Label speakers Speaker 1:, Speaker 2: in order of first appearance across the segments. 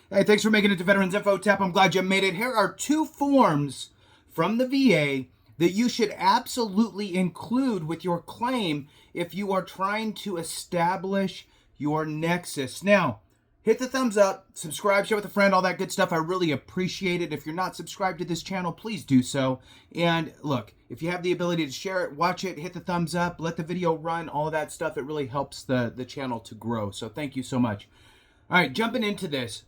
Speaker 1: Hey, thanks for making it to Veterans Info Tap. I'm glad you made it. Here are 2 forms from the VA that you should absolutely include with your claim if you are trying to establish your Nexus. Now, hit the thumbs up, subscribe, share with a friend, all that good stuff. I really appreciate it. If you're not subscribed to this channel, please do so. And look, if you have the ability to share it, watch it, hit the thumbs up, let the video run, all of that stuff. It really helps the channel to grow. So thank you so much. All right, jumping into this.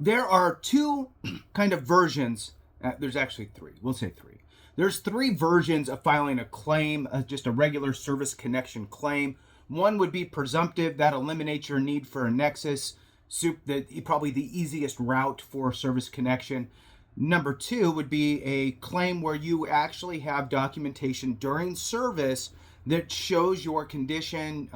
Speaker 1: There are 2 kind of versions. There's actually 3. We'll say 3. There's 3 versions of filing a claim, just a regular service connection claim. One would be presumptive. That eliminates your need for a Nexus. Probably the easiest route for service connection. Number 2 would be a claim where you actually have documentation during service that shows your condition,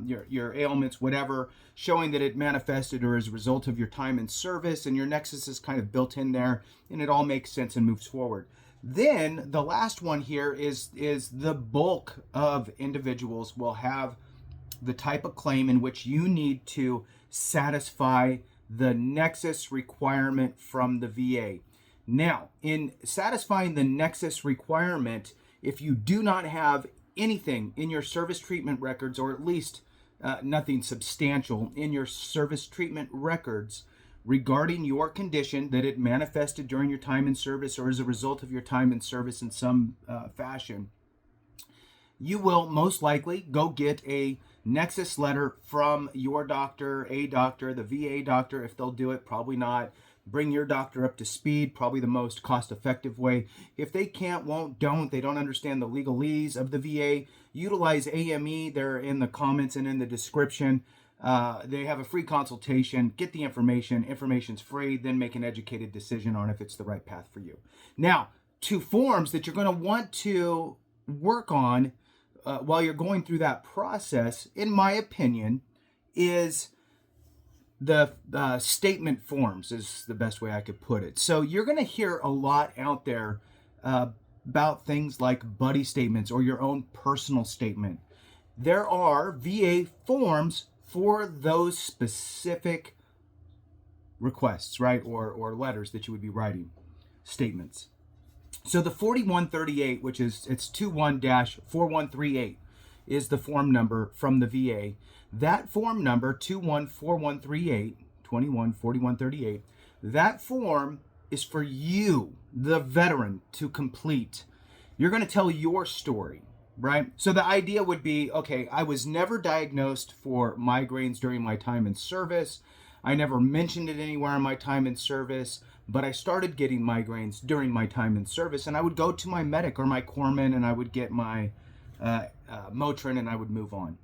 Speaker 1: your ailments, whatever, showing that it manifested or as a result of your time in service, and your Nexus is kind of built in there, and it all makes sense and moves forward. Then the last one here is the bulk of individuals will have the type of claim in which you need to satisfy the Nexus requirement from the VA. Now, in satisfying the Nexus requirement, if you do not have anything in your service treatment records, or at least nothing substantial in your service treatment records regarding your condition, that it manifested during your time in service or as a result of your time in service in some fashion, you will most likely go get a Nexus letter from your doctor, the VA doctor, if they'll do it, probably not. Bring your doctor up to speed, probably the most cost-effective way. If they can't, won't, don't, they don't understand the legalese of the VA, utilize AME. They're in the comments and in the description. They have a free consultation. Get the information. Information's free. Then make an educated decision on if it's the right path for you. Now, 2 forms that you're going to want to work on while you're going through that process, in my opinion, is the statement forms is the best way I could put it. So you're going to hear a lot out there about things like buddy statements or your own personal statement. There are VA forms for those specific requests, right? Or letters that you would be writing, statements. So the 4138, which is, it's 21-4138, is the form number from the VA. That form number, 214138, 214138, that form is for you, the veteran, to complete. You're going to tell your story, right? So the idea would be, okay, I was never diagnosed for migraines during my time in service. I never mentioned it anywhere in my time in service, but I started getting migraines during my time in service, and I would go to my medic or my corpsman, and I would get my Motrin, and I would move on.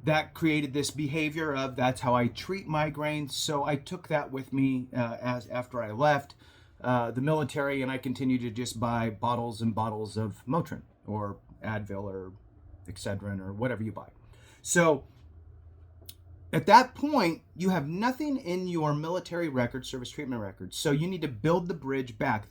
Speaker 1: That created this behavior of that's how I treat migraines, so I took that with me after I left the military, and I continued to just buy bottles and bottles of Motrin or Advil or Excedrin or whatever you buy. So at that point, you have nothing in your military records, service treatment records, so you need to build the bridge back.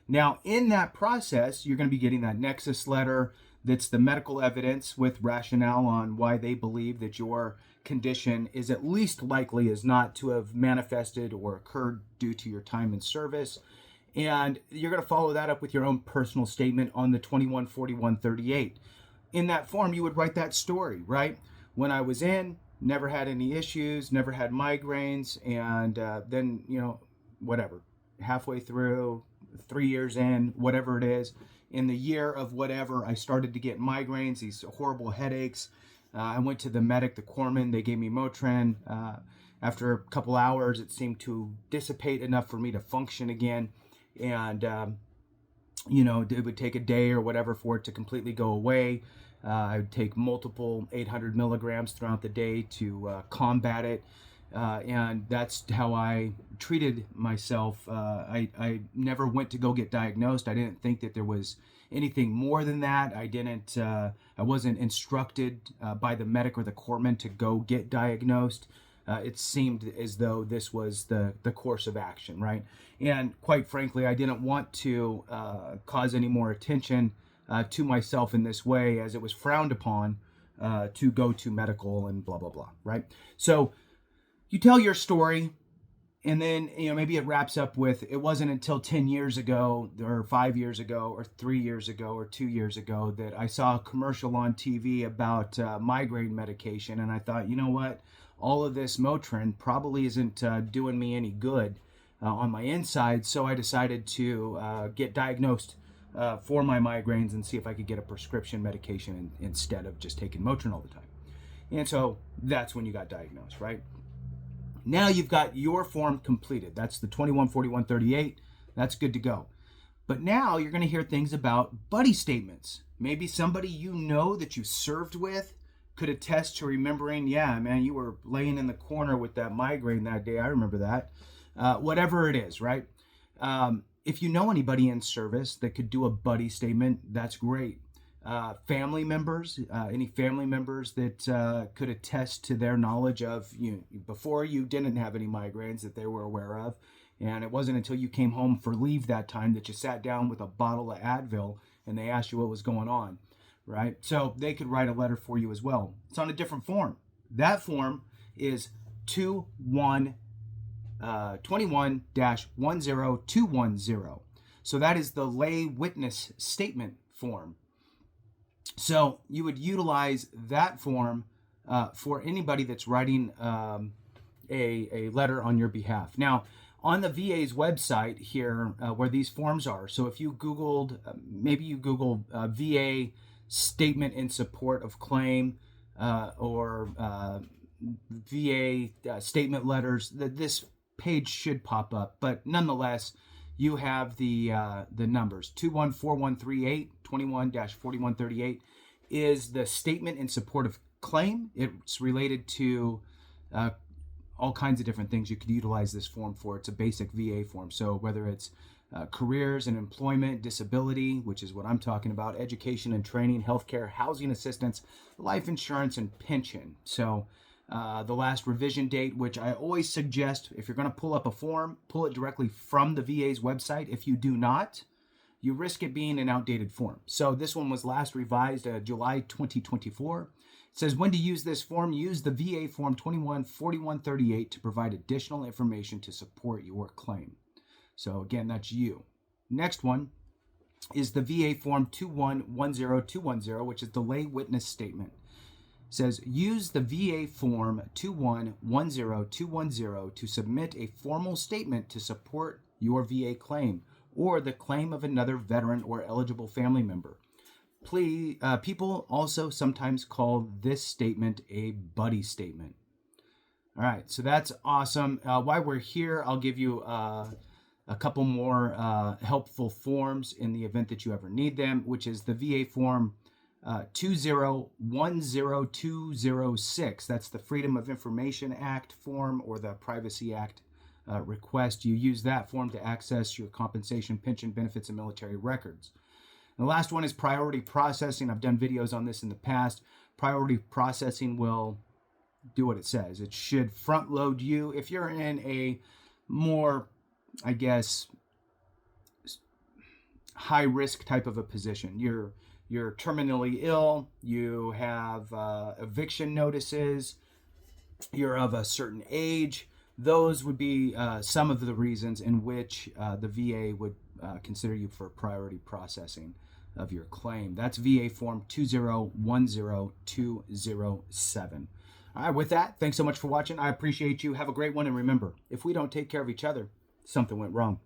Speaker 1: Now, in that process, you're going to be getting that Nexus letter. That's the medical evidence with rationale on why they believe that your condition is at least likely as not to have manifested or occurred due to your time in service. And you're going to follow that up with your own personal statement on the 214138. In that form, you would write that story, right? When I was in, never had any issues, never had migraines, and then, whatever, halfway through, 3 years in, whatever it is, in the year of whatever, I started to get migraines, these horrible headaches. I went to the medic, the corpsman. They gave me Motrin. After a couple hours, it seemed to dissipate enough for me to function again. And, it would take a day or whatever for it to completely go away. I would take multiple 800 milligrams throughout the day to combat it. And that's how I treated myself. I never went to go get diagnosed. I didn't think that there was anything more than that. I wasn't instructed by the medic or the corpsman to go get diagnosed. It seemed as though this was the course of action, right? And quite frankly, I didn't want to cause any more attention to myself in this way, as it was frowned upon to go to medical and blah, blah, blah, right? So you tell your story. And then, maybe it wraps up with, it wasn't until 10 years ago or 5 years ago or 3 years ago or 2 years ago that I saw a commercial on TV about migraine medication. And I thought, you know what? All of this Motrin probably isn't doing me any good on my inside. So I decided to get diagnosed for my migraines and see if I could get a prescription medication instead of just taking Motrin all the time. And so that's when you got diagnosed, right? Now you've got your form completed. That's the 214138. That's good to go. But now you're going to hear things about buddy statements. Maybe somebody that you served with could attest to remembering, yeah, man, you were laying in the corner with that migraine that day. I remember that. Whatever it is, right? If you know anybody in service that could do a buddy statement, that's great. Family members, any family members that could attest to their knowledge of before you didn't have any migraines that they were aware of. And it wasn't until you came home for leave that time that you sat down with a bottle of Advil and they asked you what was going on, right? So they could write a letter for you as well. It's on a different form. That form is 21-10210. So that is the lay witness statement form. So you would utilize that form for anybody that's writing a letter on your behalf. Now, on the VA's website here, where these forms are, so if you Googled, maybe you Google VA statement in support of claim or VA statement letters, this page should pop up. But nonetheless, you have the numbers. 214138, 21-4138 is the statement in support of claim. It's related to all kinds of different things you could utilize this form for. It's a basic VA form. So whether it's careers and employment, disability, which is what I'm talking about, education and training, healthcare, housing assistance, life insurance, and pension. So the last revision date, which I always suggest, if you're going to pull up a form, pull it directly from the VA's website. If you do not, you risk it being an outdated form. So this one was last revised July 2024. It says when to use this form, use the VA form 214138 to provide additional information to support your claim. So again, that's you. Next one is the VA form 21-10210, which is the lay witness statement. It says use the VA form 21-10210 to submit a formal statement to support your VA claim or the claim of another veteran or eligible family member. Please, people also sometimes call this statement a buddy statement. All right, so that's awesome. While we're here, I'll give you a couple more helpful forms in the event that you ever need them, which is the VA form 2010206. That's the Freedom of Information Act form or the Privacy Act request. You use that form to access your compensation, pension, benefits, and military records. And the last one is priority processing. I've done videos on this in the past. Priority processing will do what it says. It should front load you if you're in a more, I guess, high risk type of a position. You're terminally ill, you have eviction notices, you're of a certain age. Those would be some of the reasons in which the VA would consider you for priority processing of your claim. That's VA form 2010207. All right, with that, thanks so much for watching. I appreciate you. Have a great one. And remember, if we don't take care of each other, something went wrong.